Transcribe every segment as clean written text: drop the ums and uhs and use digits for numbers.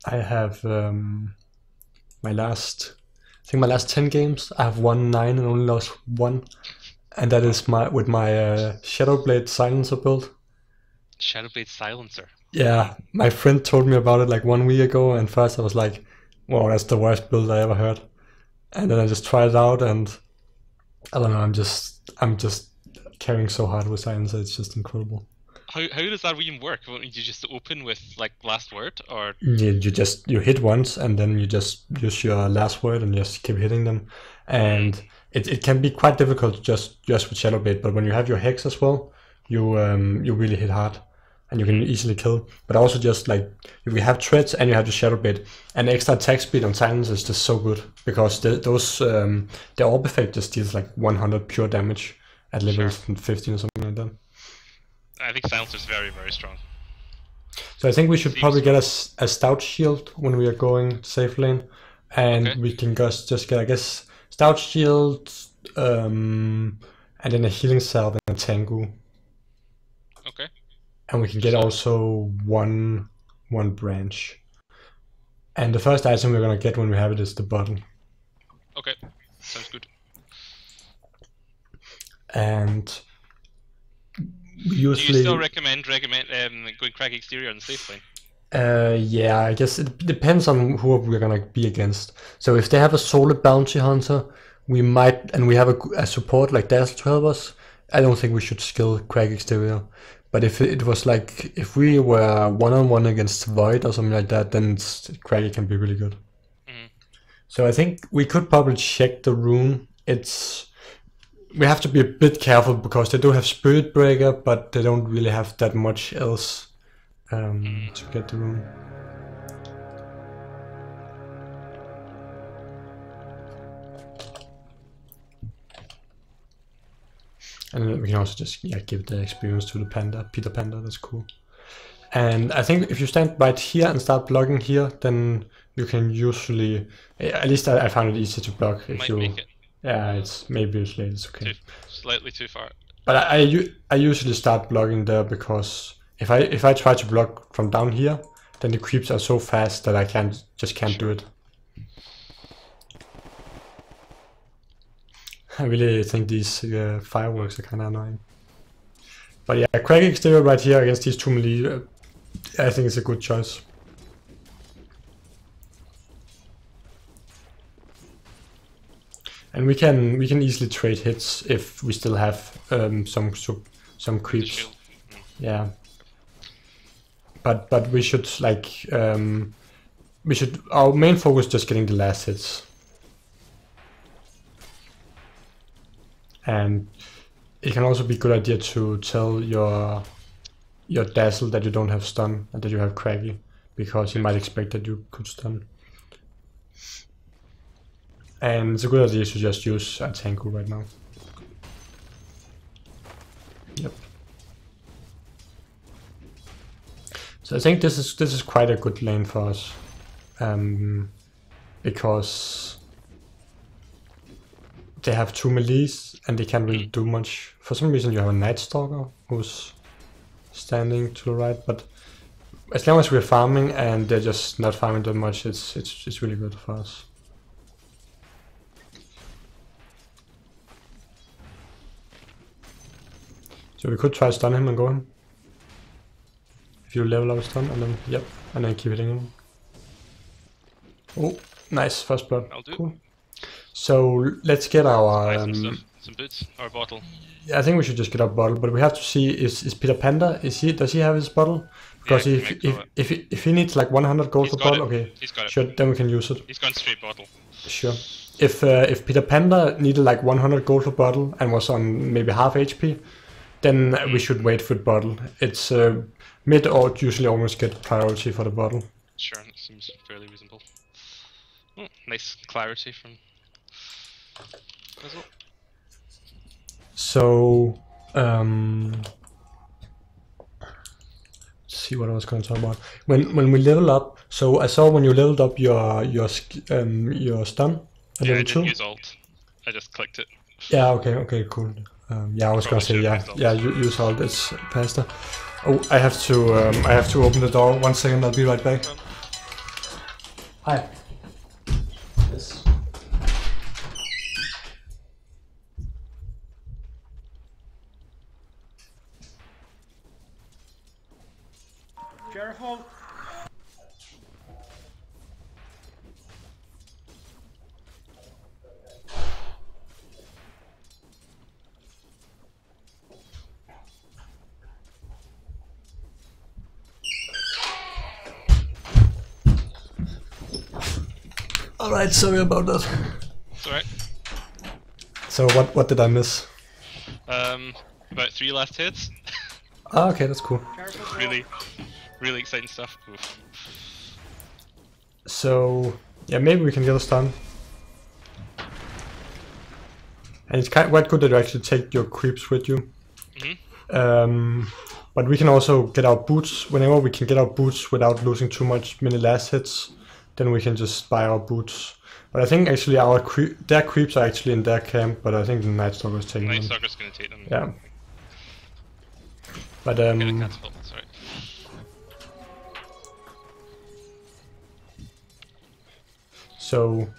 I have my last, I think my last 10 games, I have won 9 and only lost 1. And that is with my Shadowblade Silencer build. Shadowblade Silencer? Yeah, my friend told me about it like 1 week ago, and first I was like, wow, that's the worst build I ever heard. And then I just tried it out, and I don't know, I'm just carrying so hard with Silencer, it's just incredible. How does that even work? Won't you just open with like last word, or You hit once and then you just use your last word and just keep hitting them, and it can be quite difficult just with Shadowblade, but when you have your hex as well, you really hit hard and you can easily kill. But also just like if you have treads and you have the Shadowblade, and extra attack speed on Silence is just so good, because the orb effect just deals like 100 pure damage at level 15 or something like that. I think Silencer is very, very strong. So I think we should probably get a stout shield when we are going safe lane, and we can just get, I guess, stout shield, and then a healing salve and a Tengu. Okay. And we can get also one branch. And the first item we're gonna get when we have it is the bottle. Okay, sounds good. And usually, do you still recommend going Crag Exterior on the safe lane? Yeah, I guess it depends on who we're gonna be against. So if they have a solid bounty hunter, we might, and we have a support like Dazzle to help us, I don't think we should skill Crag Exterior. But if it was like, if we were one-on-one against Void or something like that, then Crag can be really good. So I think we could probably check the rune. We have to be a bit careful because they do have Spirit Breaker, but they don't really have that much else to get the rune. And we can also just give the experience to the Peter Panda, that's cool. And I think if you stand right here and start blocking here, then you can usually, at least I found it easy to block. If you make it. Yeah, it's maybe it's late, it's okay. Slightly too far. But I usually start blocking there, because if I try to block from down here, then the creeps are so fast that I can't do it. I really think these fireworks are kind of annoying. But yeah, Crag Exterior right here against these 2 melee, I think it's a good choice. And we can easily trade hits if we still have some creeps. Yeah. But we should our main focus just getting the last hits. And it can also be a good idea to tell your Dazzle that you don't have stun and that you have Craggy, because he might expect that you could stun. And it's a good idea to just use a Tengu right now. Yep. So I think this is quite a good lane for us, because they have 2 melees and they can't really do much. For some reason you have a Night Stalker who's standing to the right, but as long as we're farming and they're just not farming that much, it's really good for us. So we could try to stun him and go him. If you level up stun and then, yep, and then keep hitting him. Oh, nice, first blood. Cool. So let's get our some boots or a bottle. Yeah, I think we should just get our bottle, but we have to see, is Peter Panda, does he have his bottle? Because yeah, if he needs like 100 gold for bottle, okay, he's got it. Sure, then we can use it. He's gone straight bottle. Sure. If Peter Panda needed like 100 gold for bottle and was on maybe half HP, then we should wait for the bottle. It's mid or usually almost get priority for the bottle. Sure, that seems fairly reasonable. Oh, nice clarity from Puzzle. So, let's see what I was going to talk about. When we level up, so I saw when you leveled up your stun at level 2. I didn't use alt. I just clicked it. Yeah. Okay. Cool. Yeah, I was gonna say use alt. It's faster. Oh, I have to open the door. 1 second. I'll be right back. Hi. Yes. Careful. Alright, sorry about that. It's alright. So what did I miss? About 3 last hits. Ah, okay, that's cool. Careful. Really exciting stuff. Oof. So yeah, maybe we can get us done. And it's quite good that you actually take your creeps with you. But we can also get our boots whenever we can get our boots without losing too many last hits. Then we can just buy our boots. But I think actually their creeps are actually in their camp. But I think the Night Stalker is taking them. Night Stalker's gonna take them. Yeah. But Get a catapult, sorry. so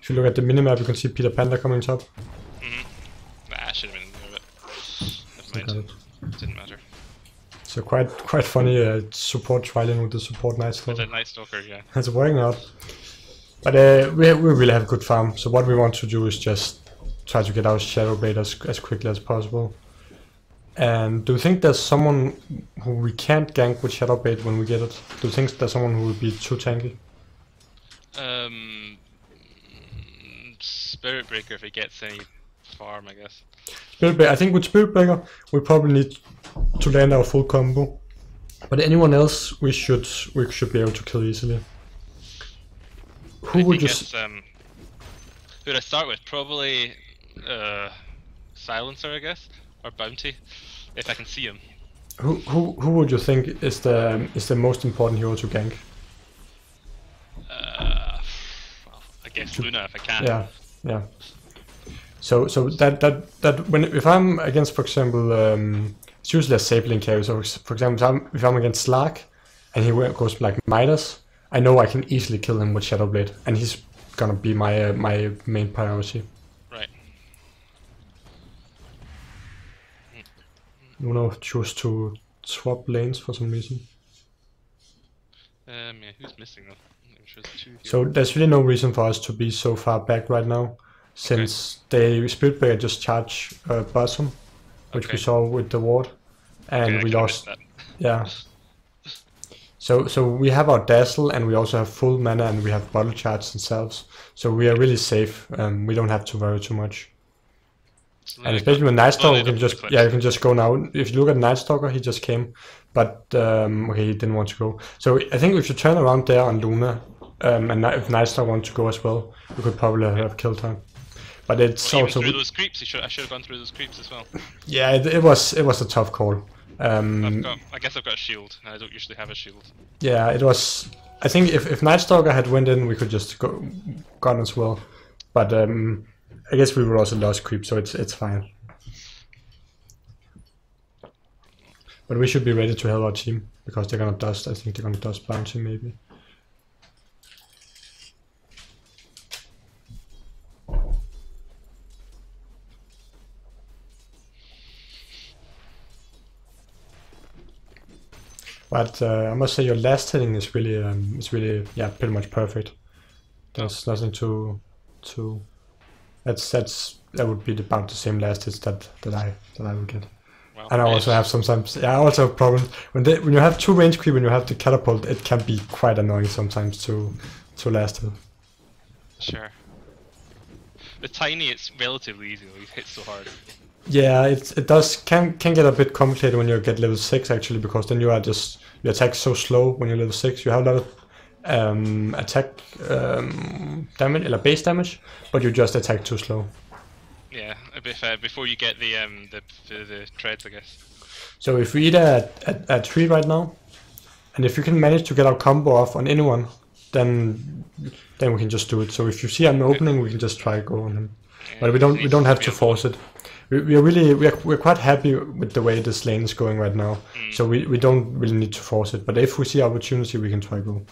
if you look at the minimap, you can see Peter Panda coming top. Nah, I should have been in there, but never mind. Didn't matter. So quite funny support trialing with the support Night With Stalker. the Night Stalker, yeah. It's working out. But we really have a good farm. So what we want to do is just try to get our Shadow Blade as quickly as possible. And do you think there's someone who we can't gank with Shadow Blade when we get it? Do you think there's someone who will be too tanky? Spirit Breaker if he gets any farm, I guess. I think with Spirit Breaker we probably need to land our full combo. But anyone else we should be able to kill easily. Who would you? Who'd I start with? Probably Silencer, I guess, or Bounty, if I can see him. Who would you think is the most important hero to gank? Well, I guess Luna if I can. Yeah. So that if I'm against, for example, it's usually a safelane carry. So for example, if I'm against Slark and he goes like Midas, I know I can easily kill him with Shadow Blade, and he's gonna be my main priority. Right. Luna chose to swap lanes for some reason. Yeah, who's missing though? I'm sure there's 2 here. So there's really no reason for us to be so far back right now, since they Spirit Breaker just charge bottom, which we saw with the ward, and we lost. Yeah. So we have our Dazzle, and we also have full mana, and we have bottle charge themselves. So we are really safe. We don't have to worry too much. And especially with Night Stalker, you can just go now. If you look at Night Stalker, he just came, but okay, he didn't want to go. So I think if you turn around there on Luna, and if Night Stalker wants to go as well, we could probably have killed her. But it's also through those creeps. I should have gone through those creeps as well. Yeah, it was a tough call. I guess I've got a shield. I don't usually have a shield. Yeah, it was. I think if Night Stalker had went in, we could just gone as well. But I guess we would also lost creep, so it's fine. But we should be ready to help our team because they're gonna dust. I think they're gonna dust Bounty maybe. But I must say your last hitting is really yeah, pretty much perfect. There's nothing to that would be about the same last hits that I would get. Well, and I also have sometimes I also have problems when you have 2 range creep and you have the catapult. It can be quite annoying sometimes to last hit. Sure. The tiny, it's relatively easy though. It hits so hard. Yeah, it can get a bit complicated when you get level 6 actually, because then you attack so slow when you're level 6. You have a lot of attack damage or base damage, but you just attack too slow. Yeah, before you get the treads, I guess. So if we eat a tree right now, and if you can manage to get our combo off on anyone, then we can just do it. So if you see an opening, we can just try go on him, yeah, but we don't have to force it. We're quite happy with the way this lane is going right now, so we don't really need to force it. But if we see opportunity, we can try go.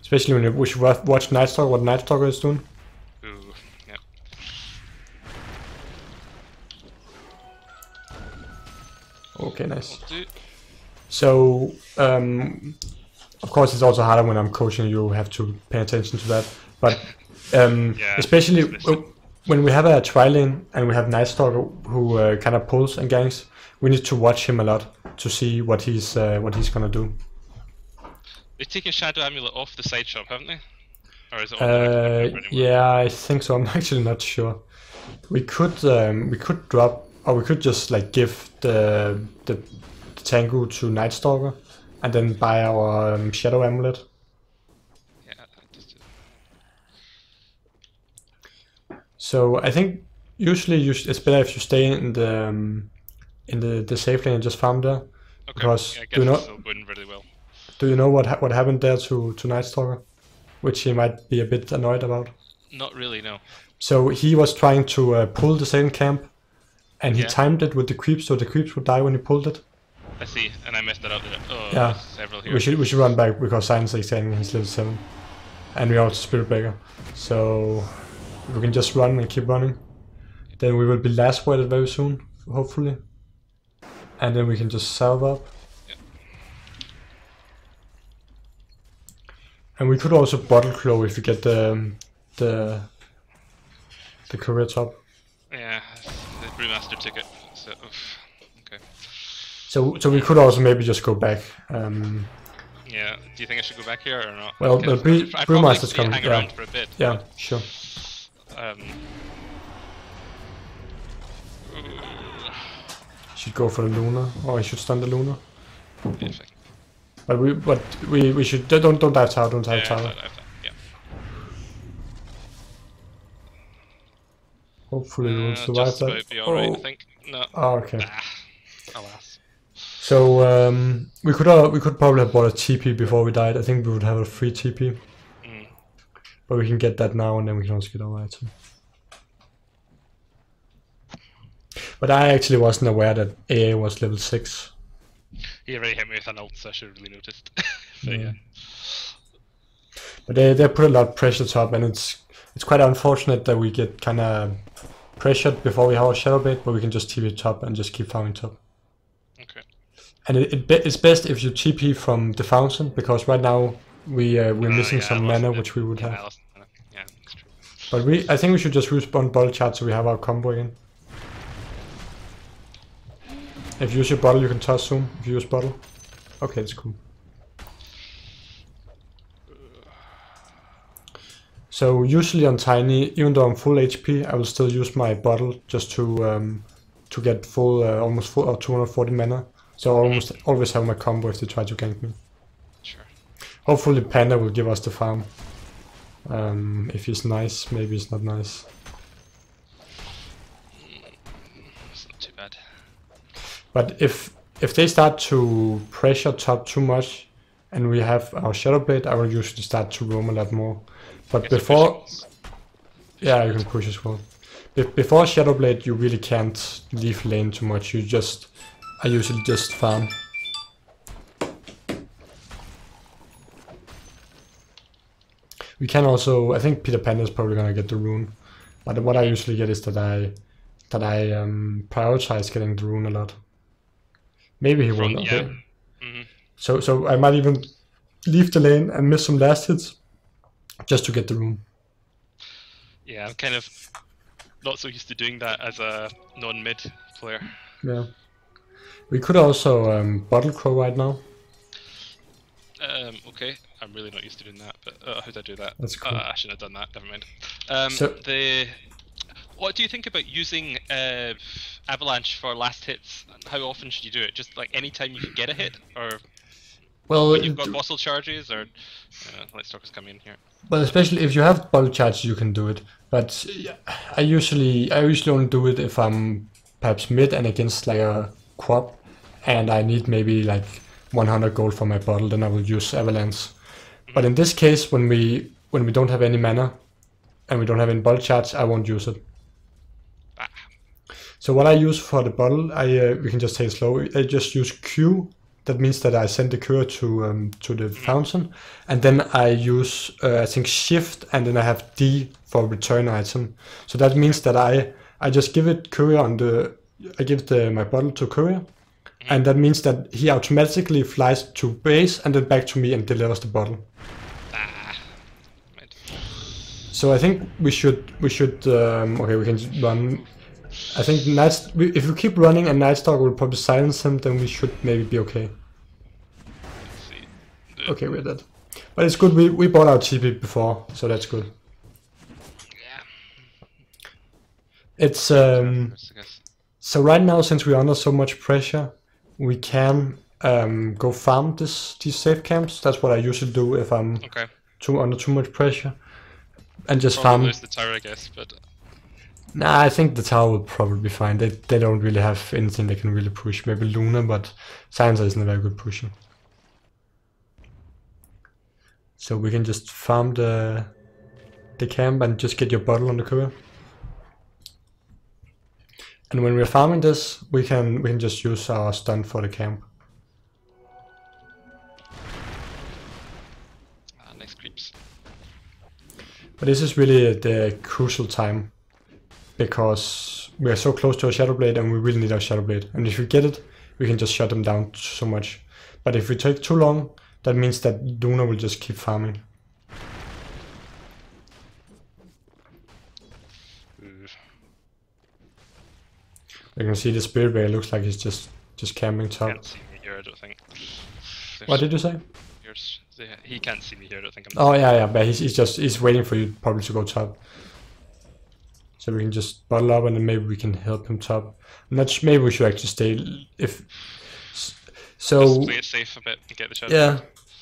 Especially when we should watch Night Stalker, what Night Stalker is doing. Ooh, yep. Okay, nice. Will do. So, of course, it's also harder when I'm coaching. You have to pay attention to that. But Yeah, especially especially. when we have a tri-lane and we have Night Stalker who kind of pulls and ganks, we need to watch him a lot to see what he's gonna do. They've taken Shadow Amulet off the side shop, haven't they? Or is it on the Yeah, I think so. I'm actually not sure. We could drop, or we could just like give the Tengu to Night Stalker, and then buy our Shadow Amulet. Yeah, just So I think usually it's better if you stay in the safe lane and just farm there. okay. Because Yeah, I guess it's still going really well. do you know what happened there to Night Stalker, which he might be a bit annoyed about? Not really, no. So he was trying to pull the second camp, and he Yeah. timed it with the creeps, so the creeps would die when he pulled it. I see, and I messed that up. Oh, Yeah. there's several here. We should run back because Science is saying he's level 7, and we are also Spirit Breaker. So we can just run and keep running. Then we will be last worded very soon, hopefully, and then we can just salve up. Yep. And we could also bottle claw if we get the career top. Yeah, the Brewmaster ticket. So, oof. Okay. So we could also maybe just go back. Yeah. Do you think I should go back here or not? Well, Kind of- the I'd Brewmaster's probably coming. hang Yeah, around for a bit. yeah, sure. Um, Should go for the Luna, or I should stun the Luna. if I- But we should don't dive tower, don't dive yeah, tower. yeah. Hopefully we will survive Just that. about be alright, I think. No. Oh, okay. Ah, alas. So we could probably have bought a TP before we died. I think we would have a free TP, Mm. but we can get that now, and then we can also get our item. But I actually wasn't aware that AA was level 6. He already hit me with an ult, so I should have really noticed. So Yeah. yeah. But they put a lot of pressure top, and it's quite unfortunate that we get kind of pressured before we have our shadow bait, but we can just TP top and just keep farming top. Okay. And it's best if you TP from the fountain, because right now we're missing Yeah, some I wasn't mana it. which we would Yeah, have. I lost mana. Yeah, that's true. But I think we should just respawn bottle charge so we have our combo again. If you use your bottle, you can toss soon. If you use bottle, okay, that's cool. So usually on Tiny, even though I'm full HP, I will still use my bottle just to get full, almost full, or 240 mana. So I almost always have my combo if they try to gank me. Sure. Hopefully Panda will give us the farm. If he's nice, maybe he's not nice. It's not too bad. But if they start to pressure top too much, and we have our Shadow Blade, I will usually start to roam a lot more. But Get some before, visuals. yeah, you can push as well. Before Shadow Blade, you really can't leave lane too much. I usually just farm. We can also, I think Peter Pan is probably gonna get the rune, but what I usually get is that I prioritize getting the rune a lot. Maybe he won't. Yeah. Okay. Mm-hmm. So I might even leave the lane and miss some last hits just to get the rune. Yeah, I'm kind of not so used to doing that as a non-mid player. Yeah. We could also bottle crow right now. Okay, I'm really not used to doing that, but how did I do that? That's cool. I shouldn't have done that, never mind. What do you think about using Avalanche for last hits? How often should you do it? Just like any time you can get a hit? Or Well, when you've got fossil charges? Or let's talk coming in here. well, especially if you have bottle charge, you can do it. But I usually only do it if I'm perhaps mid and against like a quad, and I need maybe like 100 gold for my bottle. Then I will use Avalanche. But in this case, when we don't have any mana and we don't have any bottle charge, I won't use it. Ah. So what I use for the bottle, we can just take it slow. I just use Q That means that I send the courier to the fountain, and then I use I think shift, and then I have D for return item. So that means that I just give it courier on I give my bottle to courier, and that means that he automatically flies to base and then back to me and delivers the bottle. Right. So I think we should okay, we can run. I think if we keep running and Nightstalker will probably silence him, then we should maybe be okay. Let's see. Okay, we're dead. But it's good, we bought our TP before, so that's good. Yeah. It's so right now, since we're under so much pressure, we can go farm these safe camps. That's what I usually do if I'm under too much pressure. And just Probably farm. lose the tower, I guess, but... Nah, I think the tower will probably be fine. They don't really have anything they can really push. Maybe Luna, but Silencer isn't a very good pusher. So we can just farm the camp and just get your bottle on the courier. And when we're farming this, we can just use our stun for the camp. Nice creeps. But this is really the crucial time, because we are so close to a Shadow Blade and we really need our Shadow Blade. And if we get it, we can just shut them down so much. But if we take too long, that means that Luna will just keep farming. You can see the Spirit Bear looks like he's just camping top. Can't see me here, I don't think. What did you say? He can't see me here, I don't think. Oh yeah, but he's waiting for you probably to go top. So we can just bottle up and then maybe we can help him top. Maybe we should actually stay so. Just play it safe a bit and get the shadow. Yeah,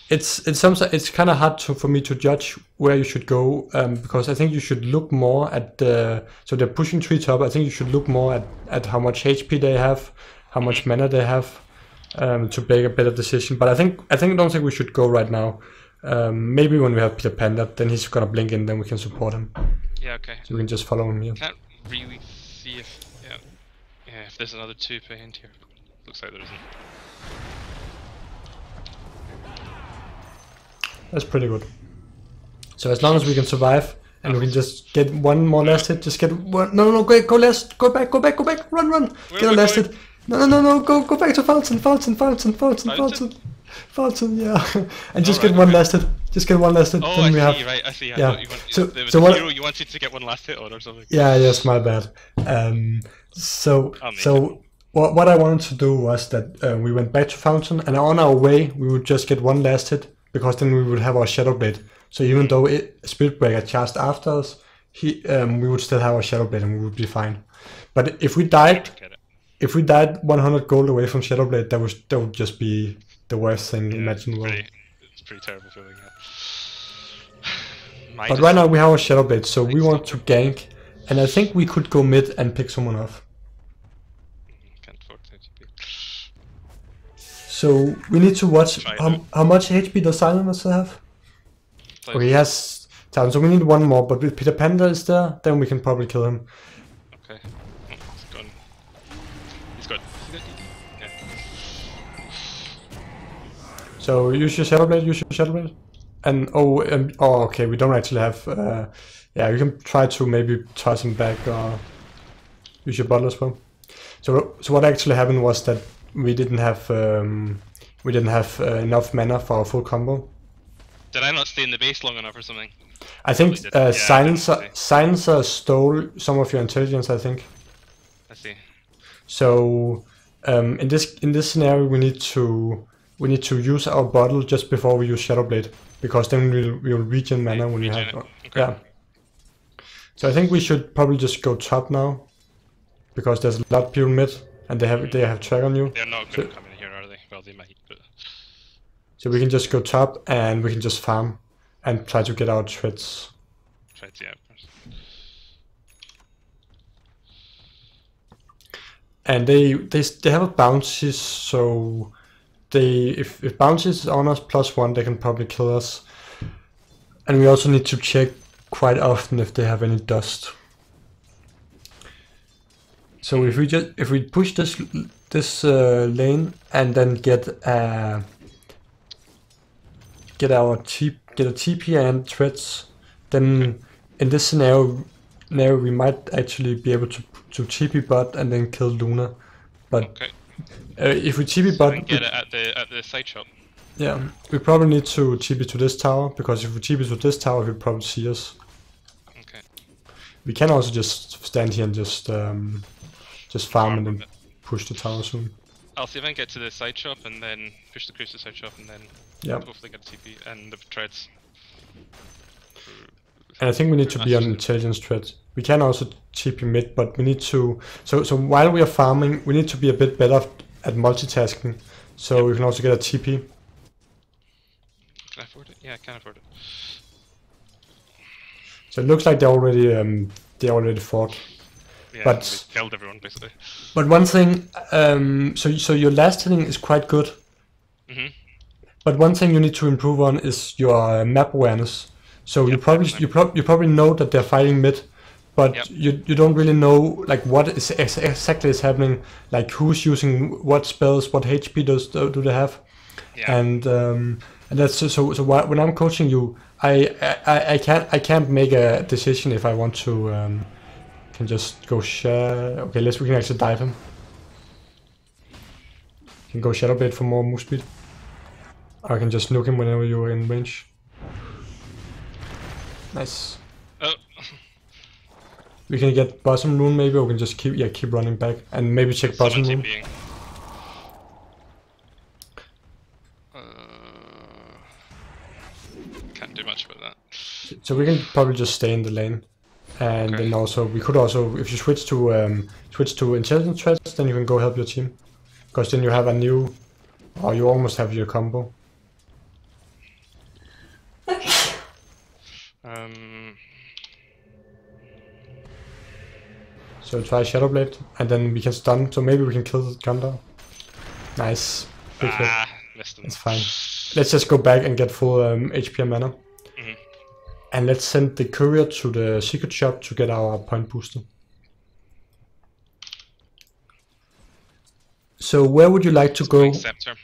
it's kind of hard for me to judge where you should go, because I think you should look more at so they're pushing 3 top. I think you should look more at how much HP they have, how much mana they have, to make a better decision. But I don't think we should go right now. Maybe when we have Peter Panda, then he's gonna blink in, then we can support him. Yeah, okay. So we can just follow him here. Can't really see if if there's another 2 behind here. Looks like there isn't. That's pretty good. So as long as we can survive and we can just get one more last hit, just get one. No, go last, go back, run, get a last hit. No, go back to fountain, yeah, and just get one last hit. Just get one last hit. Oh, I see. I thought you wanted, you wanted to get one last hit on or something. Yeah, yes, my bad. So what I wanted to do was that we went back to fountain, and on our way we would just get one last hit, because then we would have our Shadow Blade. So even though Spirit Breaker charged after us, we would still have our Shadow Blade and we would be fine. But if we died 100 gold away from Shadow Blade, that would just be the worst thing imaginable. It's pretty terrible feeling. Yeah. But right now we have our Shadow Blade, so we want to gank, and I think we could go mid and pick someone off. Can't afford to. So we need to watch how much HP does Silencer have? Okay, he has 1000, so we need one more, but if Peter Panda is there, then we can probably kill him. Okay. Oh, he's gone. He's got yeah. So use your Shadow Blade, And okay, we don't actually have yeah, you can try to maybe toss him back or use your bottle as well. So what actually happened was that we didn't have enough mana for our full combo. Did I not stay in the base long enough or something? I think Silencer stole some of your intelligence, I think. I see. So in this scenario we need to use our bottle just before we use Shadow Blade, because then we'll regen mana when we have okay. Yeah. So I think we should probably just go top now, because there's a lot of people mid and they have track on you. They're not going to come in here, are they? Well, they might, but... So we can just go top and we can just farm and try to get our treads. Treads, yeah, of course. And they have a bounties, so if bounties is on us +1, they can probably kill us. And we also need to check quite often if they have any dust. So if we push this lane and then get a TP and treads, then in this scenario we might actually be able to TP bot and then kill Luna. But Okay. If we TP bot, Get it at the side shop. yeah, we probably need to TP to this tower, because if we TP to this tower, he'll probably see us. Okay. We can also just stand here and just farm and then push the tower soon. I'll see if I can get to the side shop and then push the creeps to the side shop and then hopefully get a TP and the treads. And I think we need to be on intelligence thread. We can also TP mid, but we need to. So while we are farming, we need to be a bit better at multitasking. So we can also get a TP. Can I afford it? Yeah, I can afford it. So it looks like they already fought. Yeah, but they killed everyone basically. But one thing, so your last hitting is quite good. But one thing you need to improve on is your map awareness. So you probably know that they're fighting mid, but you don't really know like what is exactly is happening, like who's using what spells, what HP do they have, and that's so when I'm coaching you, I can't make a decision if I want to can just go share. Okay, we can actually dive him. Can go Shadow Blade for more move speed. Or I can just nuke him whenever you're in range. Nice. Oh. We can get bottom rune maybe, or we can just keep running back and maybe check bottom rune. Can't do much about that. So we can probably just stay in the lane, and then also we could also, if you switch to intelligence threats, then you can go help your team, because then you have a new, or you almost have your combo. So try Shadow Blade, and then we can stun, so maybe we can kill the Gundam. Nice. Big hit. Missed him. It's fine. Let's just go back and get full HP and mana. And let's send the courier to the secret shop to get our point booster. So where would you like to go? Scepter.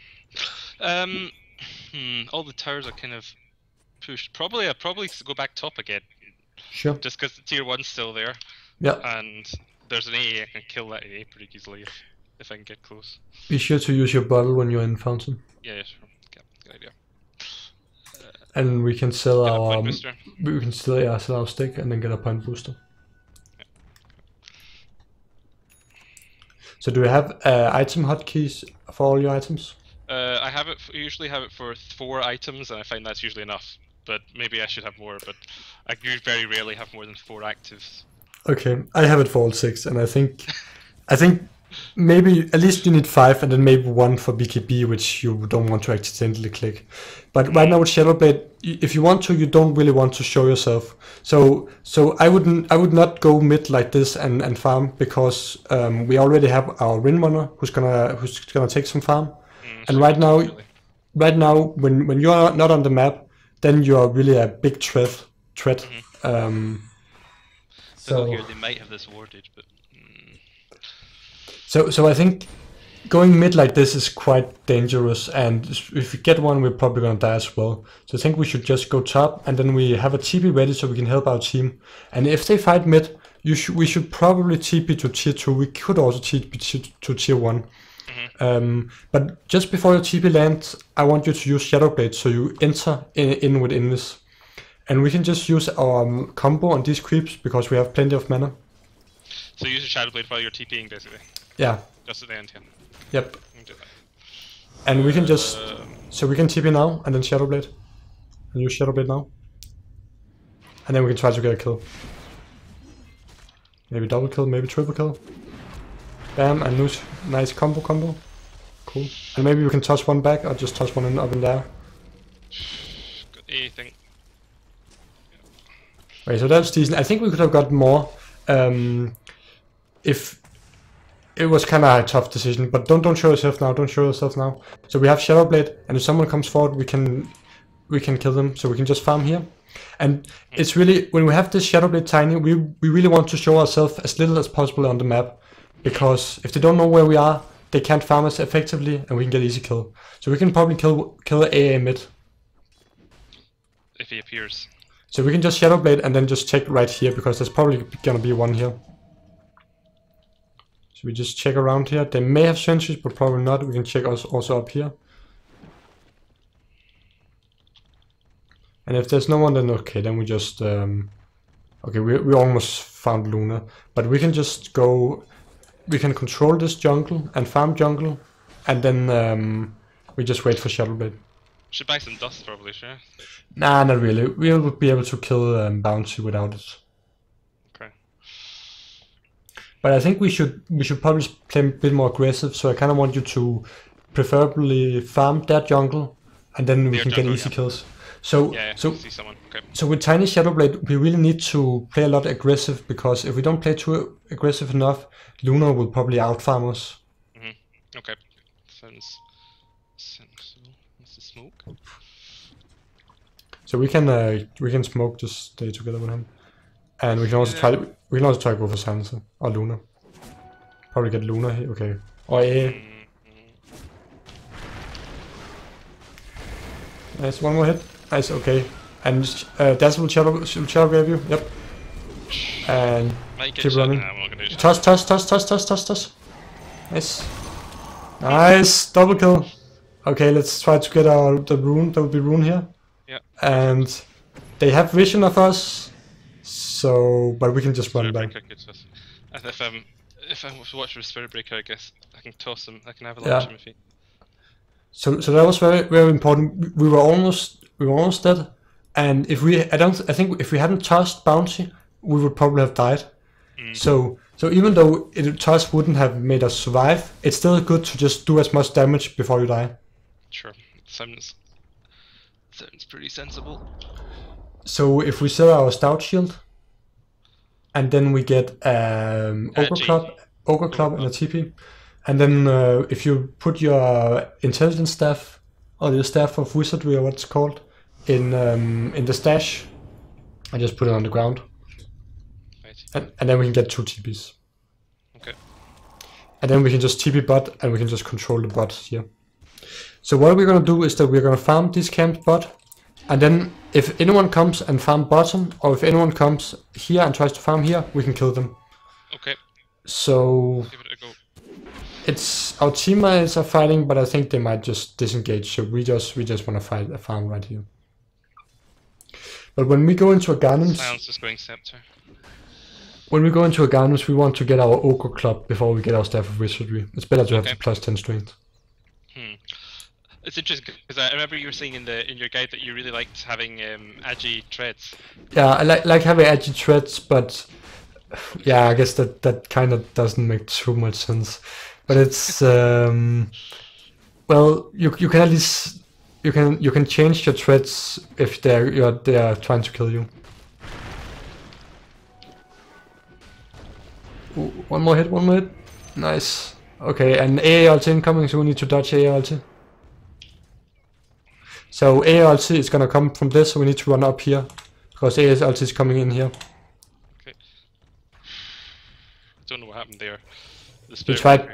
All the towers are kind of pushed. I'll probably go back top again. Sure. Just because the tier 1's still there. Yeah. And there's an AA, I can kill that AA pretty easily if I can get close. Be sure to use your bottle when you're in fountain. Yeah, sure. Okay, good idea. And we can sell our booster. We can still sell our stick and then get a point booster. Yeah. So do you have item hotkeys for all your items? I have it. Usually have it for 4 items, and I find that's usually enough. But maybe I should have more. But I very rarely have more than 4 actives. Okay, I have it for all 6, and I think maybe at least you need 5, and then maybe 1 for BKB, which you don't want to accidentally click. But right now with Shadow Blade, if you want to, you don't really want to show yourself. So I would not go mid like this and farm, because we already have our Rin runner who's gonna take some farm. And right now when you're not on the map, then you are really a big threat. So here they might have this warded, but so I think going mid like this is quite dangerous, and if we get one, we're probably gonna die as well. So I think we should just go top, and then we have a TP ready so we can help our team. And if they fight mid, we should probably TP to tier 2. We could also TP to tier 1. But just before your TP lands, I want you to use Shadow Blade so you enter in within this. And we can just use our combo on these creeps because we have plenty of mana. So use a Shadow Blade while you're TPing basically? Yeah. Just at the end, yeah. Yep. Do that. And we can just... So we can TP now and then Shadow Blade. And use Shadow Blade now. And then we can try to get a kill. Maybe double kill, maybe triple kill. Bam, and nice combo. Cool. And maybe we can toss one back or just toss one up in there. Got anything. Okay, so that's decent. I think we could have got more if it was kind of a tough decision. But don't show yourself now. Don't show yourself now. So we have Shadow Blade, and if someone comes forward, we can kill them. So we can just farm here. And it's really, when we have this Shadow Blade tiny, we really want to show ourselves as little as possible on the map, because if they don't know where we are, they can't farm us effectively, and we can get easy kill. So we can probably kill AA mid. If he appears. So we can just Shadowblade and then just check right here, because there's probably gonna be one here. So we just check around here. They may have sentries, but probably not. We can check also up here. And if there's no one, then okay, then we just... okay, we almost found Luna. But we can just go... We can control this jungle and farm jungle. And then we just wait for Shadowblade. Should buy some dust probably, sure. Nah, not really. We'll be able to kill Bounty without it. Okay. But I think we should probably play a bit more aggressive. So I kind of want you to preferably farm that jungle, and then we can get easy kills. So yeah, I see someone. Okay. So with Tiny Shadowblade, we really need to play a lot aggressive, because if we don't play too aggressive enough, Luna will probably outfarm us. Okay. Sounds sensible. What's the smoke? So we can smoke, just stay together with him, and we can also try to go for Sansa or Luna. Probably get Luna here. Okay. Or A. Nice, one more hit. Nice, okay. And Dazzle will shadow grab you. Yep. And keep running. Toss. Nice. Nice, double kill. Okay, let's try to get the rune. There will be rune here. Yeah. And they have vision of us, so but we can just run back. And if I watch with Spirit Breaker, I guess I can toss him. I can avalanche him if he. So that was very important. We were almost dead, and I think if we hadn't tossed Bounty, we would probably have died. So even though toss wouldn't have made us survive, it's still good to just do as much damage before you die. Sure, sounds pretty sensible. So if we sell our Stout Shield, and then we get Ogre Club and a TP, and then if you put your Intelligence Staff, or your Staff of Wizardry, or what it's called, in the stash, I just put it on the ground. Right. And then we can get 2 TPs. Okay. And then we can just TP bot, and we can just control the bot here. So what we're gonna do is that we're gonna farm these camps bot, and then if anyone comes and farm bottom, or if anyone comes here and tries to farm here, we can kill them. Okay. So give it a go. It's our teammates are fighting, but I think they might just disengage. So we just want to fight a farm right here. But when we go into a Gardens, Silence is going Scepter. When we go into a Gardens, we want to get our Ogre Club before we get our Staff of Wizardry. It's better to have the +10 strength. It's interesting because I remember you were saying in your guide that you really liked having agi treads. Yeah, I like having agi treads, but yeah, I guess that kind of doesn't make too much sense. But it's well, you can at least you can change your treads if they are trying to kill you. Ooh, one more hit. Nice. Okay, and AA ulti incoming, so we need to dodge AA ulti. So AA ulti is gonna come from this, so we need to run up here, because AA ulti is coming in here. Okay. Don't know what happened there. He tried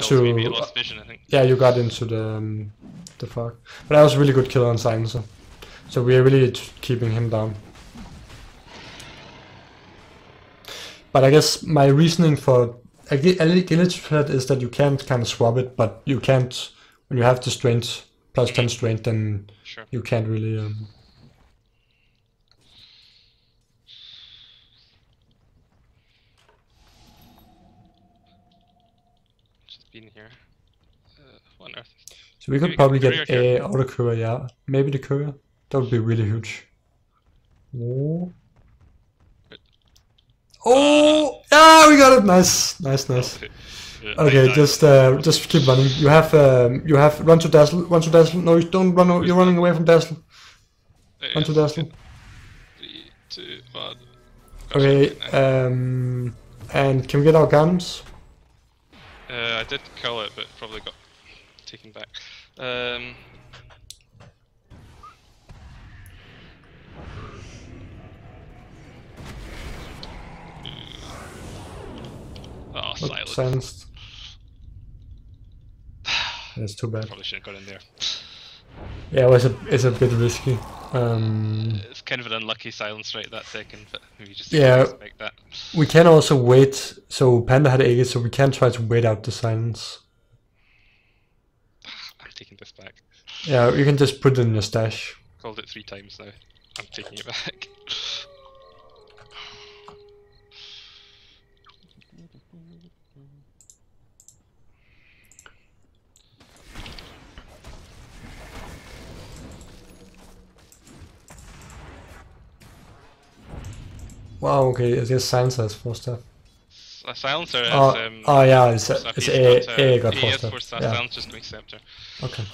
to. Maybe he lost vision, I think. Yeah, you got into the fog. But that was a really good kill on Silencer. So we are really keeping him down. But I guess my reasoning for agility threat is that you can't kind of swap it, but you can't when you have the strength +10 strength, then sure. You can't really. Just been here. What on earth? So we could probably get a auto courier, yeah. Maybe the courier. That would be really huge. Oh. Oh! Yeah, we got it. Nice. Okay, just keep running. You have run to Dazzle. No, you don't run. You're running away from Dazzle. Run to Dazzle. 3, 2, 1. Okay. And can we get our guns? I did kill it, but probably got taken back. Oh, silenced. That's too bad. Probably shouldn't have got in there. Yeah, it's a bit risky. It's kind of an unlucky silence right that second, but maybe just Yeah. didn't expect that. We can also wait. So Panda had 8, so we can try to wait out the silence. I'm taking this back. Yeah, you can just put it in your stash. Called it 3 times now. I'm taking it back. Wow, okay, I guess silence has 4 stuff. A silencer is Oh yeah, it's stuff. A got 4 A is stuff. 4 stuff. Yeah. Silencer's going scepter. Okay.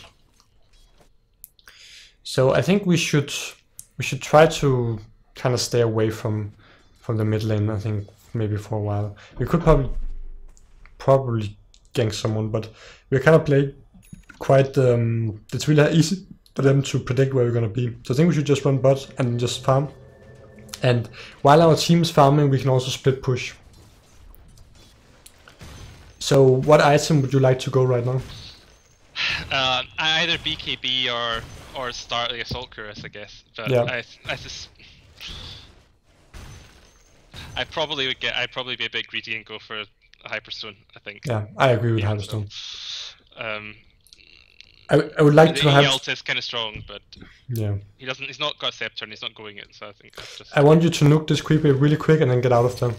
So I think we should try to kind of stay away from the mid lane. I think maybe for a while we could probably gank someone, but we're kind of playing quite. It's really easy for them to predict where we're gonna be. So I think we should just run bot and just farm. And while our team is farming, we can also split push. So what item would you like to go right now? Either BKB or start the assault cuirass, I guess. But Yeah. I'd probably be a bit greedy and go for a hyperstone, I think. Yeah, I agree with Hyperstone. So, I would like to have. ult is kind of strong, but Yeah. he's not got scepter and he's not going it, so I think that's just. I want you to nuke this creep wave really quick and then get out of them.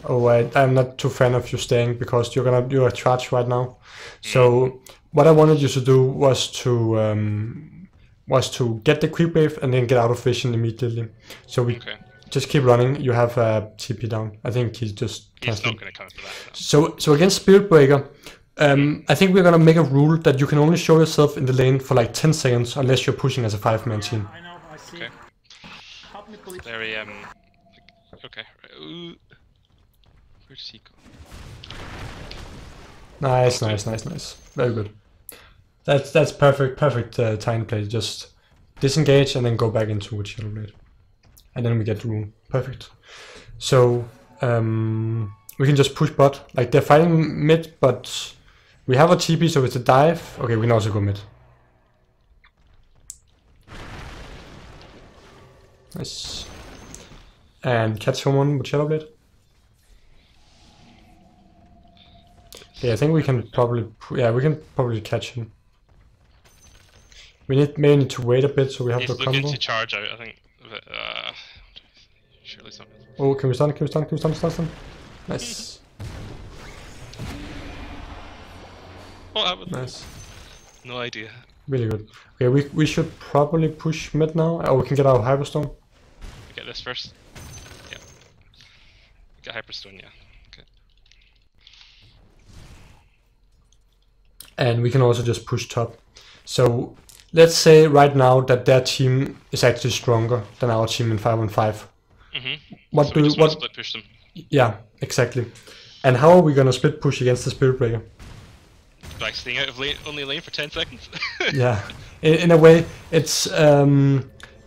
Oh, I'm not too fan of you staying because you're charged right now. So what I wanted you to do was to get the creep wave and then get out of vision immediately. So we just keep running. You have TP down. I think he's just. He's not going to come for that. No. So against Spirit Breaker, I think we're gonna make a rule that you can only show yourself in the lane for like 10 seconds unless you're pushing as a 5-man team. I know, I see. Okay. Help me, please. Very okay. Ooh. Where does he go? Nice. Very good. That's perfect time play. Just disengage and then go back into with Shadow Blade. And then we get the rune. Perfect. So we can just push bot. Like they're fighting mid, but we have a TP, so it's a dive. Okay, we can also go mid. Nice. And catch someone with Shadow Blade. Okay, I think we can probably, we can probably catch him. We may need to wait a bit so we have He's the looking combo. to charge out, I think. But, surely it's not. Oh, can we stun? Stun? Nice. Oh, I would. Nice. No idea. Really good. Okay, we should probably push mid now. Oh, we can get our Hyperstone. Get this first. Yeah. Get Hyperstone, yeah. Okay. And we can also just push top. So let's say right now that their team is actually stronger than our team in 5-on-5. What So do we you just want to split push them. Yeah, exactly. And how are we gonna split push against the Spirit Breaker? By staying out of only lane for 10 seconds. Yeah, in a way, it's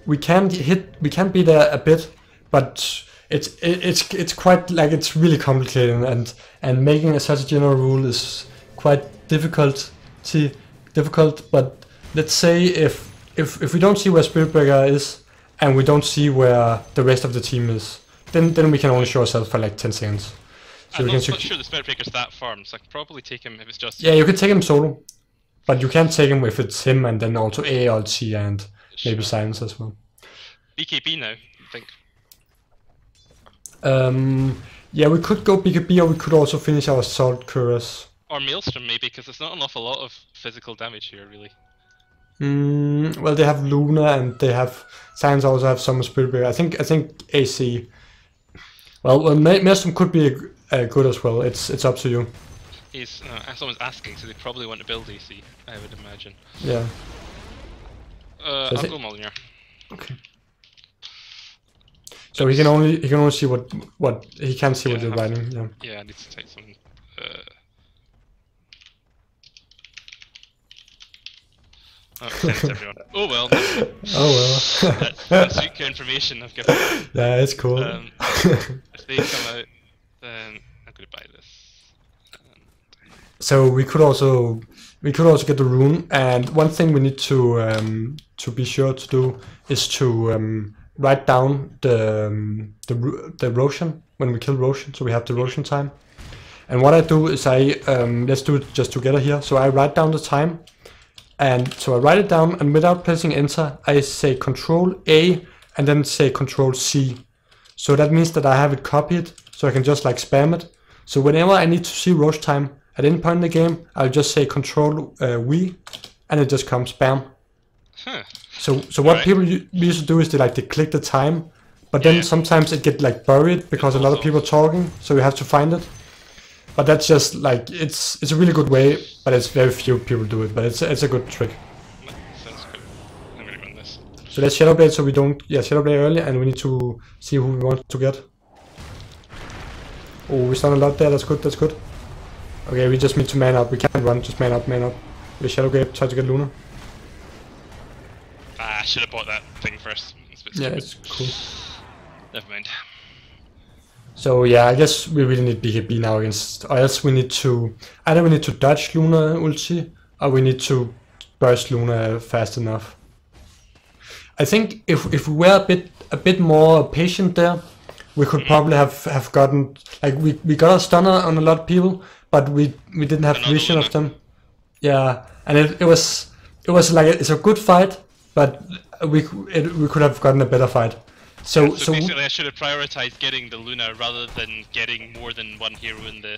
we can be there a bit, but it's quite like it's really complicated and making such a general rule is quite difficult. But let's say if we don't see where Spirit Breaker is and we don't see where the rest of the team is, then we can only show ourselves for like 10 seconds. So I'm we not can sure the Spirit Breaker's that farm, so I could probably take him if it's just. Yeah, you can take him solo, but you can't take him if it's him and then also ALT and maybe Silence as well. BKB now, I think. Yeah, we could go BKB or we could also finish our Assault Cuirass. Or Maelstrom maybe, because there's not an awful lot of physical damage here, really. Well, they have Luna and they have Silence also have some Spirit Breaker. I think AC. Well, Maelstrom could be good as well. It's up to you. He's someone's asking, so they probably want to build AC, I would imagine. Yeah. I'll go Molyneux. Okay. So he can only see what he can't see what you're writing. Yeah. Yeah, I need to take some. Oh, thanks everyone. Oh well. Oh well. That's secret information I've given. Yeah, it's cool. If they come out, then I'm gonna buy this. So we could also get the rune, and one thing we need to be sure to do is to write down the Roshan when we kill Roshan, so we have the Roshan time. And what I do is let's do it just together here. So I write down the time, and so I write it down, and without pressing enter, I say Control A and then say Control C. So that means that I have it copied, so I can just like spam it. So whenever I need to see Rosh time at any point in the game, I'll just say Control V, and it just comes bam. Huh. So what people used to do is they click the time, but then sometimes it get like buried because a lot of people are talking, so you have to find it. But that's just like it's a really good way, but it's very few people do it. But it's a good trick. Sounds good. I'm gonna run this. So let's Shadowblade so we don't Shadowblade early, and we need to see who we want to get. Oh, we stun a lot there. That's good. That's good. Okay, we just need to man up. We can't run. Just man up. Man up. We Shadowblade. Try to get Luna. Ah, I should have bought that thing first. It's a bit stupid. It's cool. Never mind. So yeah, I guess we really need BKB now against, or else we need to, either we need to dodge Luna ulti, or we need to burst Luna fast enough. I think if we were a bit more patient there, we could probably have gotten, like we got a stunner on a lot of people, but we didn't have vision of them. Yeah, and it was like it's a good fight, but we could have gotten a better fight. So basically, I should have prioritized getting the Luna rather than getting more than one hero in the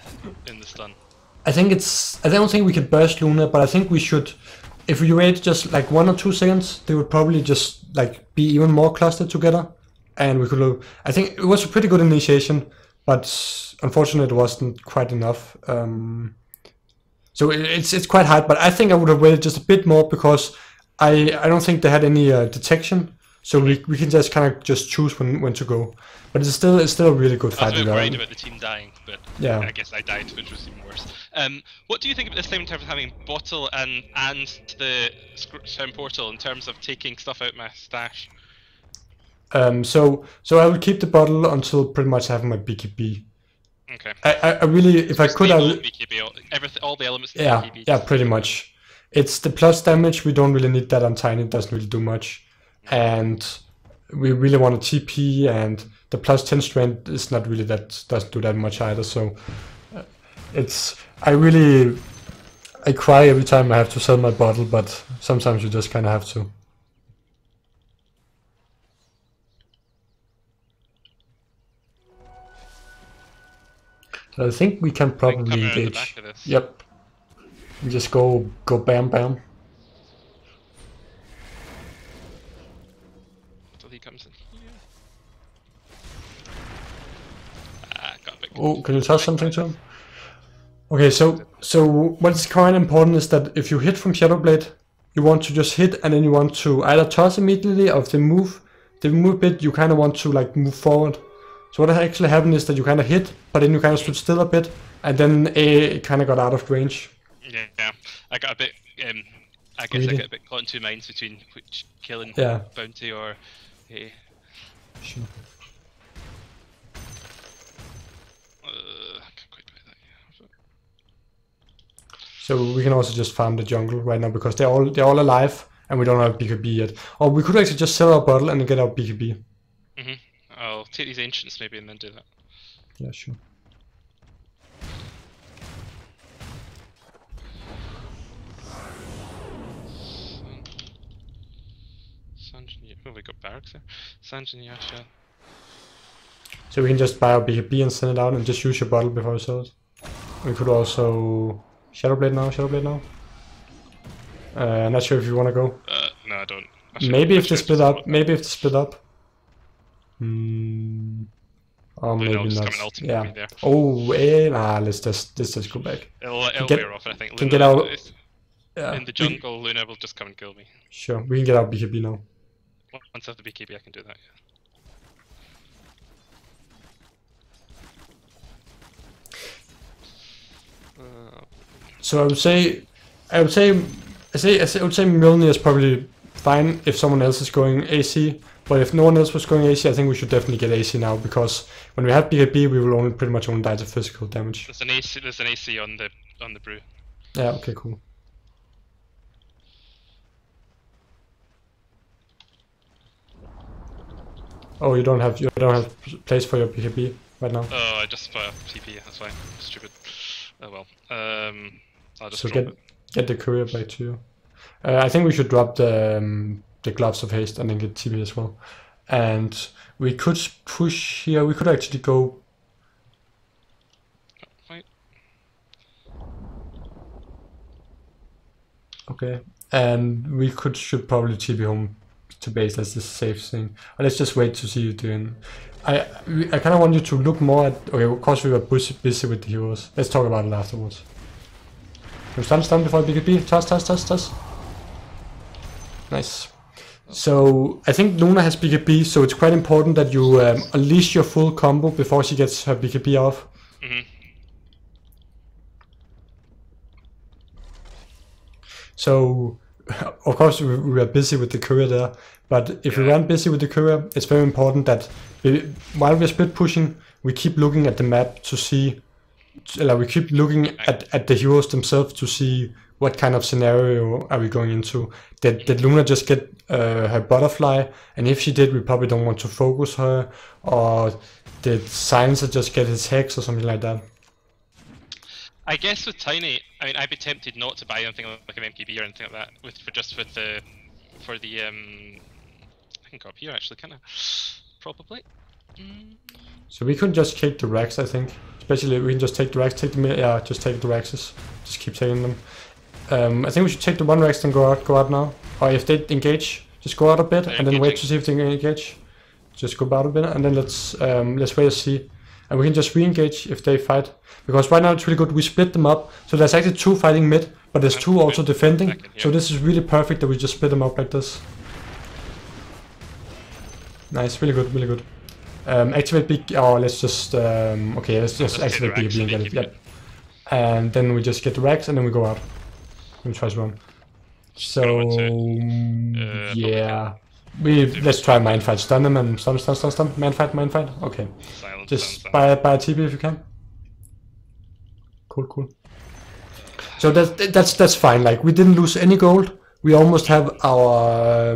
stun. I don't think we can burst Luna, but I think we should. If we wait just like 1 or 2 seconds, they would probably just like be even more clustered together, and we could. I think it was a pretty good initiation, but unfortunately it wasn't quite enough. So it's quite hard, but I think I would have waited just a bit more because I don't think they had any detection. So we can just kind of just choose when to go, but it's still a really good fight. I was a bit worried about the team dying, but yeah, I guess I died, which was even worse. What do you think about this time in terms of having bottle and the Swim Portal in terms of taking stuff out my stash? So I will keep the bottle until pretty much having my BKB. Okay. I really, if I could, I would. BKB, all the elements. Yeah, BKB, yeah, pretty much. It's the plus damage. We don't really need that on Tiny. It doesn't really do much. And we really want a TP, and the plus 10 strength is not really doesn't do that much either. So I cry every time I have to sell my bottle, but sometimes you just kind of have to. So I think we can probably engage. Yep. We just go bam bam. He comes in here. Got a bit Oh, can you tell something to him? Okay, so what's quite important is that if you hit from Shadowblade, you want to just hit, and then you want to either toss immediately, or if they move a bit, you kind of want to like move forward. So what actually happened is that you kind of hit, but then you kind of stood still a bit, and then A kind of got out of range. Yeah, I got a bit. I guess I got a bit caught in two minds between which killing bounty or. Sure. I can't quite buy that, yeah. So we can also just farm the jungle right now because they're all alive and we don't have BKB yet. Or we could actually just sell our bottle and get our BKB. I'll take these ancients maybe and then do that. Yeah, sure. Oh, we got barracks there. Sanjin Yasha. So we can just buy our BKB and send it out and just use your bottle before we sell it. We could also Shadowblade now. I'm not sure if you want to go. No, I don't. Maybe if they split up. Or maybe not. Yeah. Oh, nah. Let's just go back. It'll wear off. I think. Can get out. In the jungle, Luna will just come and kill me. Sure, we can get our BKB now. Once I have the BKB, I can do that. Yeah. So I would say Milner is probably fine if someone else is going AC. But if no one else was going AC, I think we should definitely get AC now, because when we have BKB, we will pretty much only die to physical damage. There's an AC on the brew. Yeah, okay, cool. Oh, you don't have place for your BKB right now. Oh, I just put a TP. That's fine. Stupid. Oh well. I'll just So drop get the courier back to you. I think we should drop the gloves of haste and then get TP as well. And we could push here. We could actually go. Wait. Okay, and we should probably TP home to base. That's the safe thing. But let's just wait to see you doing. I kind of want you to look more at. Okay, of course we were busy with the heroes. Let's talk about it afterwards. Can we stun before BKB? Toss. Nice. So I think Luna has BKB, so it's quite important that you unleash your full combo before she gets her BKB off. Mm-hmm. So, of course, we are busy with the courier there, but if we aren't busy with the courier, it's very important that while we're split pushing, we keep looking at the map to see, we keep looking at the heroes themselves to see what kind of scenario are we going into. Did Luna just get her butterfly, and if she did, we probably don't want to focus her, or did Silencer just get his hex or something like that? I guess with Tiny, I mean, I'd be tempted not to buy anything like an MKB or anything like that. I can go up here actually, can I? Probably. So we could just take the Rex, I think. Especially we can just take the Rex, just take the Rexes. Just keep taking them. I think we should take the one Rex and go out now. Or if they engage, just go out a bit and then wait to see if they can engage. Just go out a bit and then let's wait and see. And we can just re-engage if they fight. Because right now it's really good, we split them up. So there's actually 2 fighting mid, but there's 2 also defending. So this is really perfect that we just split them up like this. Nice, really good, really good. Activate big, let's just, okay, let's just activate BKB and get it, yep. And then we just get the Rex and then we go out. We try to run. So, yeah. Let's try Mindfight, stun them and stun. Mindfight, okay. Just buy a TP if you can. Cool. So that's fine, like we didn't lose any gold. We almost have our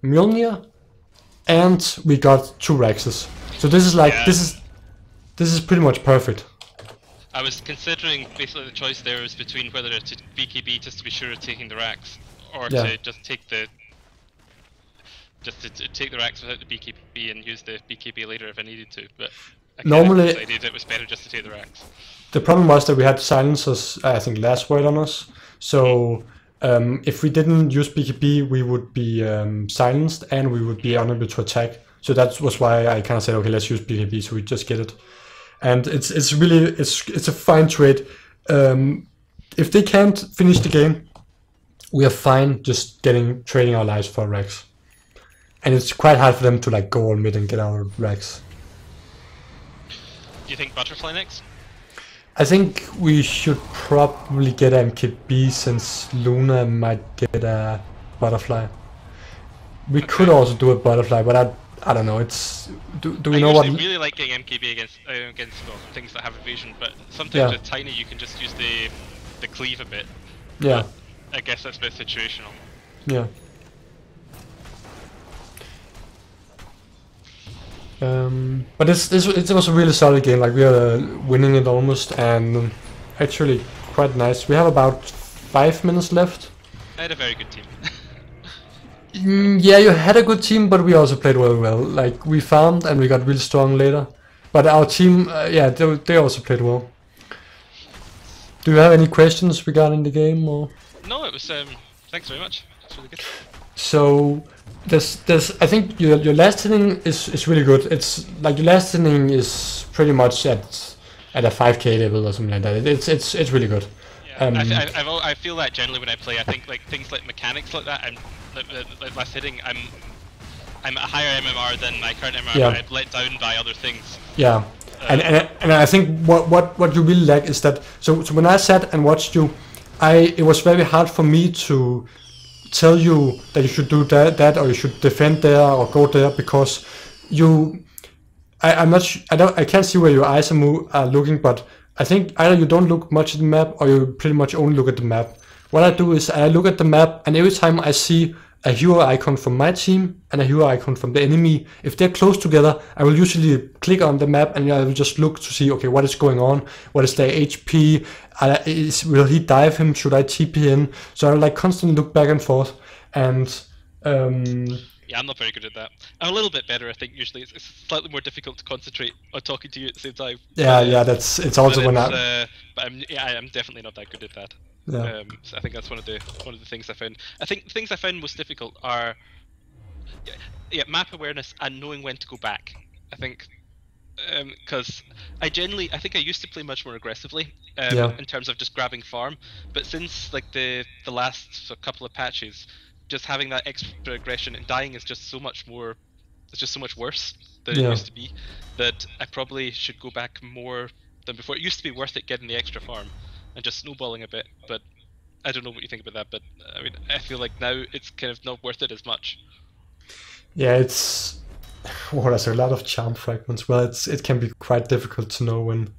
Mjolnir and we got 2 Rexes. So this is like, this is pretty much perfect. I was considering basically the choice there was between whether to BKB just to be sure of taking the racks, or to just take the racks without the BKB and use the BKB later if I needed to. But I normally decided it was better just to take the racks. The problem was that we had silencers, I think, last word on us. So if we didn't use BKB, we would be silenced and we would be unable to attack. So that was why I kind of said, okay, let's use BKB, so we just get it. And it's really a fine trade. If they can't finish the game, we are fine just trading our lives for Rex. And it's quite hard for them to like go all mid and get our Rex. Do you think Butterfly next? I think we should probably get MKB since Luna might get a Butterfly. We could also do a Butterfly, but I don't know. It's do we know what? I really like getting MKB against things that have evasion, but sometimes with Tiny you can just use the cleave a bit. Yeah. But I guess that's a bit situational. Yeah. But it was a really solid game. Like we are winning it almost, and actually quite nice. We have about 5 minutes left. I had a very good team. Yeah, you had a good team, but we also played well. Like we farmed and we got really strong later. But our team, they also played well. Do you have any questions regarding the game or? No, it was. Thanks very much. It's really good. So I think your last inning is really good. It's like your last inning is pretty much at a 5k level or something like that. It's really good. Yeah, I feel that generally when I play. I think like things like mechanics like that. Like last hitting, I'm at a higher MMR than my current MMR. Yeah. I'm let down by other things. Yeah, and I think what you really lack is that. So when I sat and watched you, it was very hard for me to tell you that you should do that or you should defend there or go there, because I can't see where your eyes are looking, but I think either you don't look much at the map or you pretty much only look at the map. What I do is I look at the map, and every time I see a hero icon from my team and a hero icon from the enemy, if they're close together, I will usually click on the map and I will just look to see, okay, what is going on? What is their HP? Will he dive him? Should I TP in? So I like constantly look back and forth, and yeah, I'm not very good at that. I'm a little bit better, I think. Usually, it's slightly more difficult to conconcentrate on talking to you at the same time. yeah, it's also when I. But I'm definitely not that good at that. Yeah. So I think that's one of the things I found. I think the things I found most difficult are map awareness and knowing when to go back. I think because I think I used to play much more aggressively in terms of just grabbing farm, but since like the last couple of patches, just having that extra aggression and dying is just so much more. It's just so much worse than it used to be, that I probably should go back more than before. It used to be worth it getting the extra farm and just snowballing a bit, but I don't know what you think about that, but I mean, I feel like now it's kind of not worth it as much. Yeah, it's... Well, there's a lot of charm fragments. Well, it can be quite difficult to know when